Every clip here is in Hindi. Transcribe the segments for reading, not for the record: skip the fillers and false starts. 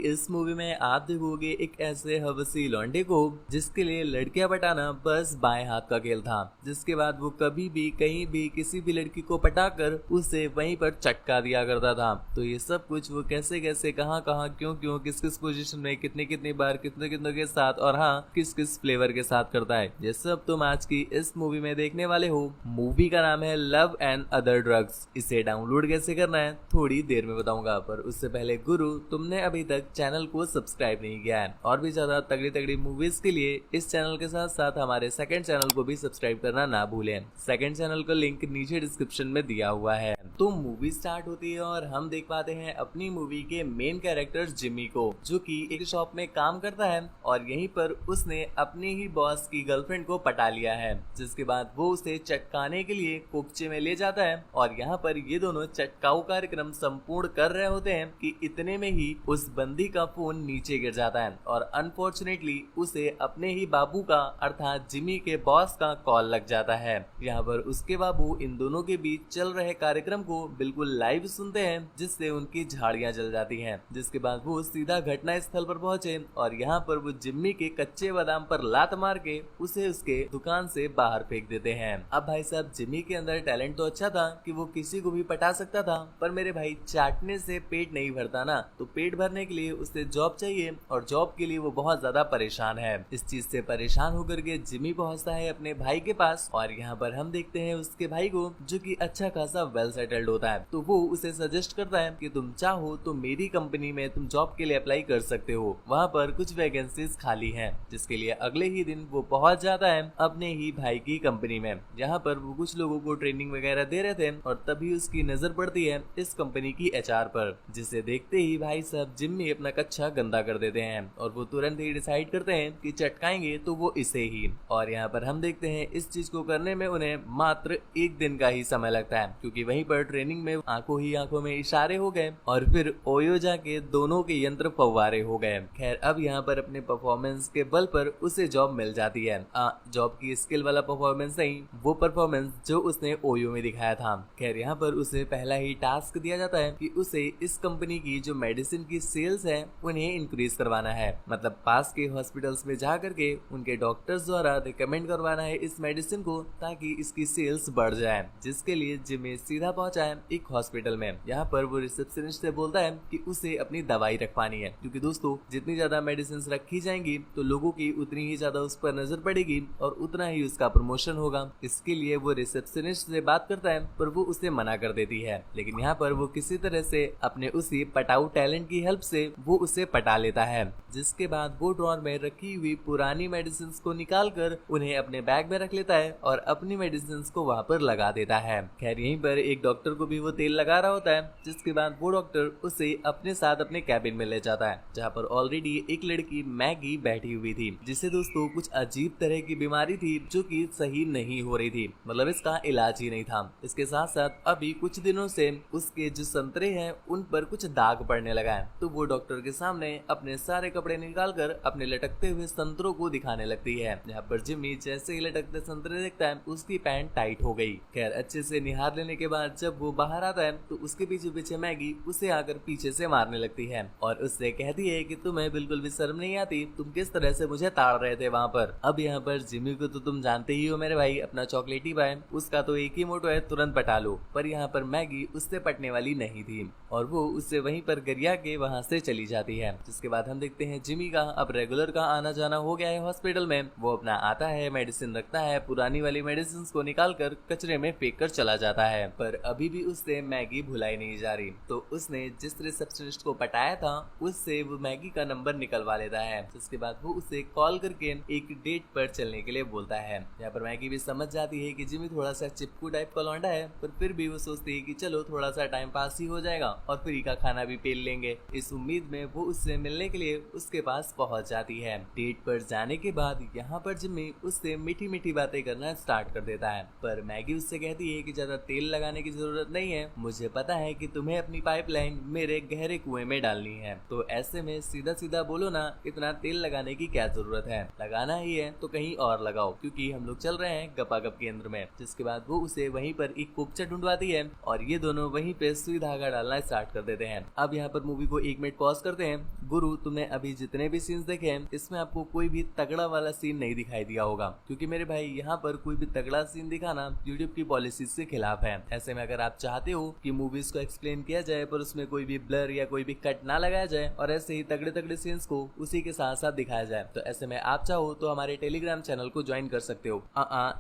इस मूवी में आप देखोगे एक ऐसे हवसी लौंडे को जिसके लिए लड़कियां पटाना बस बाएं हाथ का खेल था, जिसके बाद वो कभी भी कहीं भी किसी भी लड़की को पटाकर उसे वहीं पर चटका दिया करता था। तो ये सब कुछ वो कैसे कैसे कहां कहां क्यों क्यों किस किस पोजीशन में कितनी कितनी बार कितने कितनों के साथ और हाँ किस किस फ्लेवर के साथ करता है, ये सब तुम आज की इस मूवी में देखने वाले हो। मूवी का नाम है लव एंड अदर ड्रग्स। इसे डाउनलोड कैसे करना है थोड़ी देर में बताऊंगा, पर उससे पहले गुरु तुमने अभी तक चैनल को सब्सक्राइब नहीं किया है और भी ज्यादा तगड़ी तगड़ी मूवीज के लिए इस चैनल के साथ साथ हमारे सेकंड चैनल को भी सब्सक्राइब करना ना भूलें। सेकंड चैनल का लिंक नीचे डिस्क्रिप्शन में दिया हुआ है। तो मूवी स्टार्ट होती है और हम देख पाते हैं अपनी मूवी के मेन कैरेक्टर जिमी को, जो कि एक शॉप में काम करता है और यहीं पर उसने अपने ही बॉस की गर्लफ्रेंड को पटा लिया है, जिसके बाद वो उसे चटकाने के लिए कोपचे में ले जाता है और यहाँ पर ये दोनों चटकाऊ कार्यक्रम संपूर्ण कर रहे होते हैं कि इतने में ही उस बंदी का फोन नीचे गिर जाता है और अनफॉर्चुनेटली उसे अपने ही बाबू का अर्थात जिमी के बॉस का कॉल लग जाता है। यहाँ पर उसके बाबू इन दोनों के बीच चल रहे कार्यक्रम को बिल्कुल लाइव सुनते हैं, जिससे उनकी झाड़ियां जल जाती हैं। जिसके बाद वो सीधा घटना स्थल पर पहुंचे और यहाँ पर वो जिम्मी के कच्चे बादाम पर लात मार के उसे उसके दुकान से बाहर फेंक देते हैं। अब भाई साहब जिम्मी के अंदर टैलेंट तो अच्छा था कि वो किसी को भी पटा सकता था, पर मेरे भाई चाटने से पेट नहीं भरता ना, तो पेट भरने के लिए उसे जॉब चाहिए और जॉब के लिए वो बहुत ज्यादा परेशान है। इस चीज से परेशान होकर के जिम्मी पहुंचता है अपने भाई के पास और यहाँ पर हम देखते हैं उसके भाई को, जो कि अच्छा खासा वेल सेटल्ड होता है। तो वो उसे सजेस्ट करता है कि तुम चाहो तो मेरी कंपनी में तुम जॉब के लिए अप्लाई कर सकते हो, वहाँ पर कुछ वैकेंसीज खाली हैं। जिसके लिए अगले ही दिन वो पहुंच जाता है अपने ही भाई की कंपनी में, जहाँ पर वो कुछ लोगों को ट्रेनिंग वगैरह दे रहे थे और तभी उसकी नजर पड़ती है इस कंपनी की एचआर पर, जिसे देखते ही भाई साहब जिम्मी अपना कच्चा गंदा कर देते हैं और वो तुरंत ही डिसाइड करते हैं कि चटकाएंगे तो वो इसे ही। और यहाँ पर हम देखते हैं इस चीज को करने में उन्हें मात्र एक दिन का ही समय लगता है, क्योंकि वहीं पर ट्रेनिंग में आंखों ही आंखों में इशारे हो गए और फिर ओयो जाके दोनों के यंत्र फव्वारे हो गए। खैर अब यहाँ पर अपने परफॉर्मेंस के बल पर उसे जॉब मिल जाती है। जॉब की स्किल वाला परफॉर्मेंस नहीं, वो परफॉर्मेंस जो उसने ओयो में दिखाया था। खैर यहाँ पर उसे पहला ही टास्क दिया जाता है कि उसे इस कंपनी की जो मेडिसिन की सेल्स है उन्हें इंक्रीज करवाना है, मतलब पास के हॉस्पिटल्स में जा करके उनके डॉक्टर्स द्वारा रिकमेंड करवाना है इस मेडिसिन को, ताकि इसकी सेल्स बढ़ जाए। जिसके लिए जिम्मी सीधा पहुंचा है एक हॉस्पिटल में। यहाँ पर वो रिसेप्शनिस्ट से बोलता है कि उसे अपनी दवाई रखवानी है, क्योंकि दोस्तों जितनी ज्यादा मेडिसिन रखी जाएंगी तो लोगों की उतनी ही ज्यादा उस पर नजर पड़ेगी और उतना ही उसका प्रमोशन होगा। इसके लिए वो रिसेप्शनिस्ट से बात करता है, पर वो उसे मना कर देती है। लेकिन यहाँ पर वो किसी तरह से अपने उसी पटाऊ टैलेंट की हेल्प से वो उसे पटा लेता है। जिसके बाद वो ड्रॉर में रखी हुई पुरानी मेडिसिन को निकाल कर उन्हें अपने बैग में रख लेता है और अपनी मेडिसिन को वहाँ पर लगा देता है। खैर यहीं पर एक डॉक्टर को भी वो तेल लगा रहा होता है, जिसके बाद वो डॉक्टर उसे अपने साथ अपने कैबिन में ले जाता है, जहाँ पर ऑलरेडी एक लड़की मैगी बैठी हुई थी, जिसे दोस्तों कुछ अजीब तरह की बीमारी थी जो कि सही नहीं हो रही थी, मतलब इसका इलाज ही नहीं था। इसके साथ साथ अभी कुछ दिनों से उसके जो संतरे हैं उन पर कुछ दाग पड़ने लगा है। तो वो डॉक्टर के सामने अपने सारे कपड़े निकाल कर अपने लटकते हुए संतरों को दिखाने लगती है। यहाँ पर जिम्मी जैसे ही लटकते संतरे देखता है उसकी पैंट टाइट हो गई। खैर अच्छे से निहार लेने के बाद जब वो बाहर आता है तो उसके पीछे पीछे मैगी उसे आकर पीछे से मारने लगती है और उससे कहती है कि तुम्हें बिल्कुल भी शर्म नहीं आती, तुम किस तरह से मुझे ताड़ रहे थे वहाँ पर। अब यहाँ पर जिम्मी को तो तुम जानते ही हो मेरे भाई, अपना चॉकलेटी भाई, उसका तो एक ही मोटो है तुरंत पटा लो। पर यहाँ पर मैगी उससे पटने वाली नहीं थी और वो उससे वहीं पर गरिया के वहाँ से चली जाती है। जिसके बाद हम देखते हैं जिमी का अब रेगुलर का आना जाना हो गया है हॉस्पिटल में। वो अपना आता है, मेडिसिन रखता है, पुरानी वाली मेडिसिन को निकाल कर कचरे में फेंक कर चला जाता है, पर अभी भी उससे मैगी भुलाई नहीं जा रही। तो उसने जिस रिसेप्शनिस्ट को पटाया था उससे वो मैगी का नंबर निकलवा लेता है। जिसके बाद वो उसे कॉल करके एक डेट पर चलने के लिए बोलता है। यहाँ पर मैगी भी समझ जाती है कि जिमी थोड़ा सा चिपकू टाइप का लौंडा है, पर फिर भी वो सोचती है कि चलो थोड़ा सा टाइम पास ही हो जाएगा और फ्री का खाना भी पेल लेंगे। इस उम्मीद में वो उससे मिलने के लिए उसके पास पहुंच जाती है। डेट पर जाने के बाद यहाँ पर जिम्मी उससे मीठी मीठी बातें करना स्टार्ट कर देता है, पर मैगी उससे कहती है कि ज्यादा तेल लगाने की जरूरत नहीं है, मुझे पता है कि तुम्हें अपनी पाइपलाइन मेरे गहरे कुएं में डालनी है, तो ऐसे में सीधा सीधा बोलो ना, इतना तेल लगाने की क्या जरूरत है, लगाना ही है तो कहीं और लगाओ, क्योंकि हम लोग चल रहे हैं गपागप केंद्र में। जिसके बाद वो उसे वहीं पर एक कुपचा ढूंढवाती है और ये दोनों वहीं पे सुई धागा डालना स्टार्ट कर देते हैं। अब यहाँ पर मूवी को 1 मिनट पॉज पॉज करते हैं। गुरु, तुमने अभी जितने भी सीन्स देखे हैं इसमें आपको कोई भी तगड़ा वाला सीन नहीं दिखाई दिया होगा, क्योंकि मेरे भाई यहाँ पर कोई भी तगड़ा सीन दिखाना यूट्यूब की पॉलिसी से खिलाफ है। ऐसे में अगर आप चाहते हो कि मूवीज को एक्सप्लेन किया जाए पर उसमें कोई भी ब्लर या कोई भी कट ना लगाया जाए और ऐसे ही तगड़े तगड़े सीन्स को उसी के साथ साथ दिखाया जाए, तो ऐसे में आप चाहो तो हमारे टेलीग्राम चैनल को ज्वाइन कर सकते हो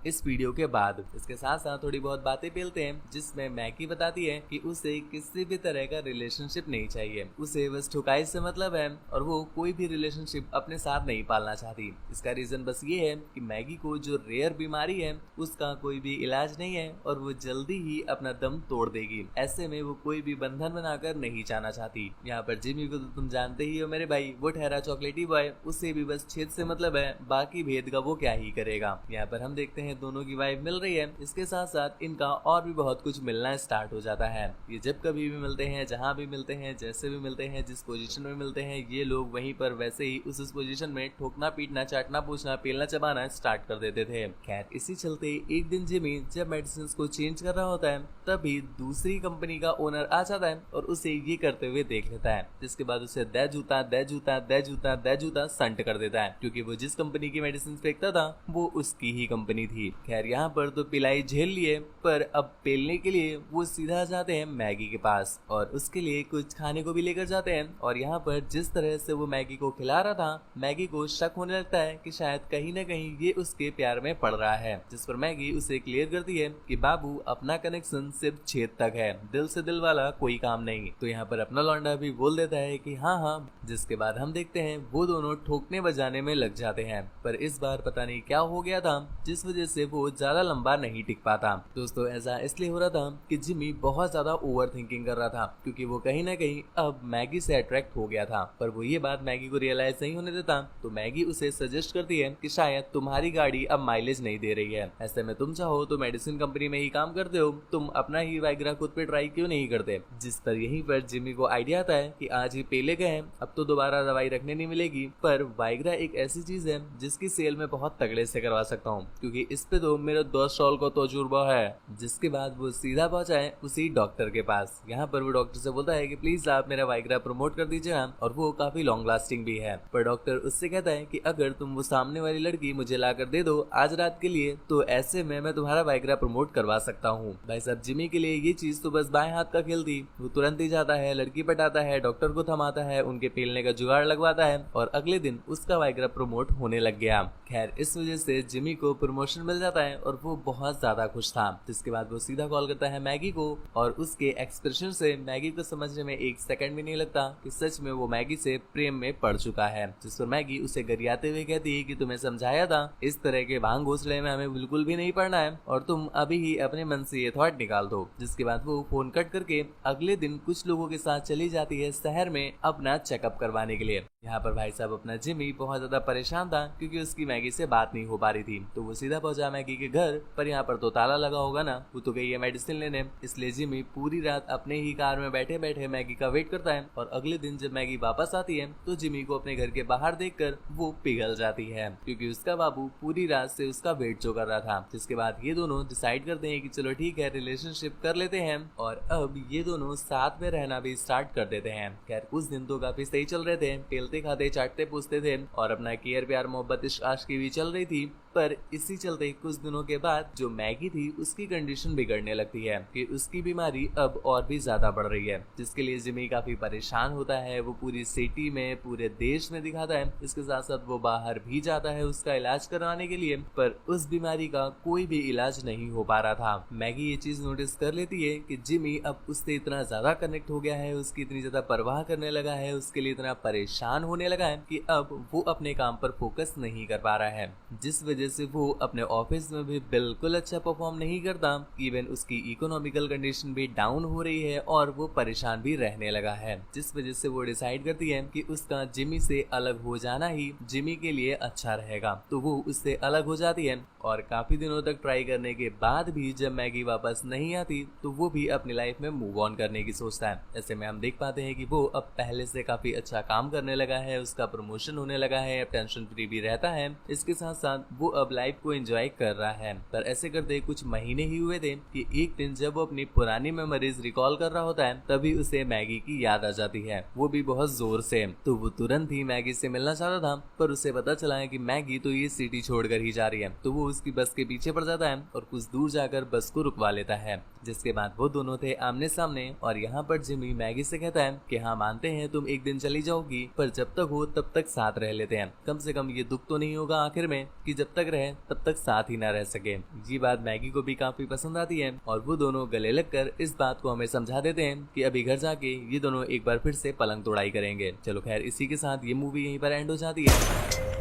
इस वीडियो के बाद। इसके साथ साथ थोड़ी बहुत बातें पेलते हैं जिसमें मैगी बताती है कि उसे किसी भी तरह का रिलेशनशिप नहीं चाहिए, उसे बस ठुकाई से मतलब है और वो कोई भी रिलेशनशिप अपने साथ नहीं पालना चाहती। इसका रीजन बस ये है कि मैगी को जो रेयर बीमारी है उसका कोई भी इलाज नहीं है और वो जल्दी ही अपना दम तोड़ देगी। ऐसे में वो कोई भी बंधन बनाकर नहीं जाना चाहती। यहाँ पर जिमी को तो तुम जानते ही हो मेरे भाई, वो ठहरा चॉकलेटी बॉय, उससे भी बस छेद से मतलब है, बाकी भेद का वो क्या ही करेगा। यहाँ पर हम देखते हैं दोनों की वाइफ मिल रही है, इसके साथ साथ इनका और भी बहुत कुछ मिलना स्टार्ट हो जाता है। ये जब कभी भी मिलते हैं, जहाँ भी मिलते हैं, जैसे भी मिलते हैं, जिस पोजीशन में मिलते हैं, ये लोग वहीं पर वैसे ही उस पोजीशन में ठोकना पीटना चाटना पूछना पेलना चबाना स्टार्ट कर देते थे। खैर इसी चलते एक दिन जिमी जब मेडिसिन को चेंज कर रहा होता है तभी दूसरी कंपनी का ओनर आ जाता है और उसे ये करते हुए देख लेता है, जिसके बाद उसे दे जूता दे जूता दे जूता दे जूता संट कर देता है, क्योंकि वो जिस कंपनी की मेडिसिन फेंकता था वो उसकी ही कंपनी थी। खैर यहाँ पर तो पिलाई झेल लिए, पर अब पेलने के लिए वो सीधा जाते हैं मैगी के पास और उसके लिए कुछ खाने को भी लेकर जाते हैं। और यहाँ पर जिस तरह से वो मैगी को खिला रहा था, मैगी को शक होने लगता है कि शायद कहीं न कहीं ये उसके प्यार में पड़ रहा है, जिस पर मैगी उसे क्लियर करती है कि बाबू अपना कनेक्शन सिर्फ छेद तक है, दिल से दिल वाला कोई काम नहीं। तो यहाँ पर अपना लौंडा भी बोल देता है कि हाँ हाँ, जिसके बाद हम देखते हैं वो दोनों ठोकने बजाने में लग जाते हैं। पर इस बार पता नहीं क्या हो गया था जिस वजह से वो ज्यादा लंबा नहीं टिक पाता। दोस्तों ऐसा इसलिए हो रहा था कि जिमी बहुत ज्यादा ओवर थिंकिंग कर रहा था, क्योंकि वो कहीं ना कहीं अब मैगी से अट्रैक्ट हो गया था। पर वो ये बात मैगी को रियलाइज नहीं होने देता, तो मैगी उसे सजेस्ट करती है कि शायद तुम्हारी गाड़ी अब माइलेज नहीं दे रही है, ऐसे में तुम चाहो तो मेडिसिन कंपनी में ही काम करते हो, तुम अपना ही वाइग्रा खुद पे ट्राई क्यों नहीं करते। जिस पर यहीं पर जिमी को आइडिया आता है कि आज ही पेले गए हैं, अब तो दोबारा दवाई रखने नहीं मिलेगी, पर वाइग्रा एक ऐसी चीज है जिसकी सेल में बहुत तगड़े से करवा सकता हूँ, क्योंकि इस पे तो मेरे 2 साल का तजुर्बा है। जिसके बाद वो सीधा पहुंचा है उसी डॉक्टर के पास। यहाँ पर वो डॉक्टर से बोलता है कि प्लीज आप मेरा वाइग्रा प्रमोट कर दीजिए, और वो काफी लॉन्ग लास्टिंग भी है। पर डॉक्टर उससे कहता है कि अगर तुम वो सामने वाली लड़की मुझे लाकर दे दो आज रात के लिए, तो ऐसे में मैं तुम्हारा वाइग्रा प्रमोट करवा सकता हूँ। भाई साहब जिमी के लिए ये चीज तो बस बाएं हाथ का खेल थी। वो तुरंत ही जाता है, लड़की पटाता है, डॉक्टर को थमाता है, उनके पेलने का जुगाड़ लगवाता है और अगले दिन उसका वाइग्रा प्रमोट होने लग गया। खैर इस वजह से जिमी को प्रमोशन मिल जाता है और वो बहुत ज्यादा खुश था। जिसके बाद वो सीधा कॉल करता है मैगी को और उसके एक्सप्रेशन से मैगी को समझने में 1 सेकंड भी नहीं लगता कि सच में वो मैगी से प्रेम में पड़ चुका है। जिस पर मैगी उसे गरियाते हुए कहती है कि तुम्हें समझाया था, इस तरह के भांग घोंसले में हमें बिल्कुल भी नहीं पड़ना है और तुम अभी ही अपने मन से ये थॉट निकाल दो। जिसके बाद वो फोन कट करके अगले दिन कुछ लोगों के साथ चली जाती है शहर में अपना चेकअप करवाने के लिए। यहाँ पर भाई साहब अपना जिमी बहुत ज्यादा परेशान था क्योंकि उसकी मैगी से बात नहीं हो पा रही थी, तो वो सीधा पहुंचा मैगी के घर। पर यहाँ पर तो ताला लगा होगा ना, वो तो गई है मेडिसिन लेने, इसलिए जिमी पूरी रात अपने ही कार में बैठे बैठे मैगी का वेट करता है। और अगले दिन जब मैगी वापस आती है तो जिमी को अपने घर के बाहर देखकर वो पिघल जाती है, क्योंकि उसका बाबू पूरी रात से उसका वेट जो कर रहा था। जिसके बाद ये दोनों डिसाइड करते हैं कि चलो ठीक है रिलेशनशिप कर लेते हैं, और अब ये दोनों साथ में रहना भी स्टार्ट कर देते हैं। खैर उस दिन तो काफी सही चल रहे थे, पेलते खाते चाटते पूछते थे और अपना केयर प्यार मोहब्बत इश्क आशिकी भी चल रही थी। पर इसी चलते कुछ दिनों के बाद जो मैगी थी उसकी कंडीशन बिगड़ने लगती है कि उसकी बीमारी अब और भी ज्यादा बढ़ रही है, जिसके लिए जिमी काफी परेशान होता है। वो पूरी सिटी में पूरे देश में दिखाता है, इसके साथ साथ वो बाहर भी जाता है उसका इलाज करवाने के लिए, पर उस बीमारी का कोई भी इलाज नहीं हो पा रहा था। मैगी ये चीज नोटिस कर लेती है कि जिमी अब उससे इतना ज्यादा कनेक्ट हो गया है, उसकी इतनी ज्यादा परवाह करने लगा है, उसके लिए इतना परेशान होने लगा है कि अब वो अपने काम पर फोकस नहीं कर पा रहा है, जिस वजह से वो अपने ऑफिस में भी बिल्कुल अच्छा परफॉर्म नहीं करता। इवन उसकी इकोनॉमिकल कंडीशन भी डाउन हो रही है और वो परेशान भी रहने लगा है, जिस वजह से वो डिसाइड करती है कि उसका जिमी से अलग हो जाना ही जिमी के लिए अच्छा रहेगा। तो वो उससे अलग हो जाती है और काफी दिनों तक ट्राई करने के बाद भी जब मैगी वापस नहीं आती तो वो भी अपनी लाइफ में मूव ऑन करने की सोचता है। ऐसे में हम देख पाते हैं कि वो अब पहले से काफी अच्छा काम करने लगा है, उसका प्रमोशन होने लगा है, अब टेंशन फ्री भी रहता है। इसके साथ साथ वो अब लाइफ को एंजॉय कर रहा है। पर ऐसे करते कुछ महीने ही हुए थे कि एक दिन जब वो अपनी पुरानी मेमोरीज रिकॉल कर रहा होता है तभी उसे मैगी की याद आ जाती है, वो भी बहुत जोर से। तो वो तुरंत ही मैगी से मिलना चाहता था, पर उसे पता चला है कि मैगी तो ये सिटी छोड़कर ही जा रही है। तो वो उसकी बस के पीछे पड़ जाता है और कुछ दूर जाकर बस को रुकवा लेता है, जिसके बाद वो दोनों थे आमने सामने। और यहाँ पर जिमी मैगी से कहता है कि हाँ मानते हैं तुम एक दिन चली जाओगी, पर जब तक हो तब तक साथ रह लेते हैं। कम से कम ये दुख तो नहीं होगा आखिर में कि जब तक रहे तब तक साथ ही ना रह सके। ये बात मैगी को भी काफी पसंद आती है और वो दोनों गले लगकर इस बात को हमें समझा देते हैं कि अभी घर जाके ये दोनों एक बार फिर से पलंग तोड़ाई करेंगे। चलो खैर, इसी के साथ ये मूवी यहीं पर एंड हो जाती है।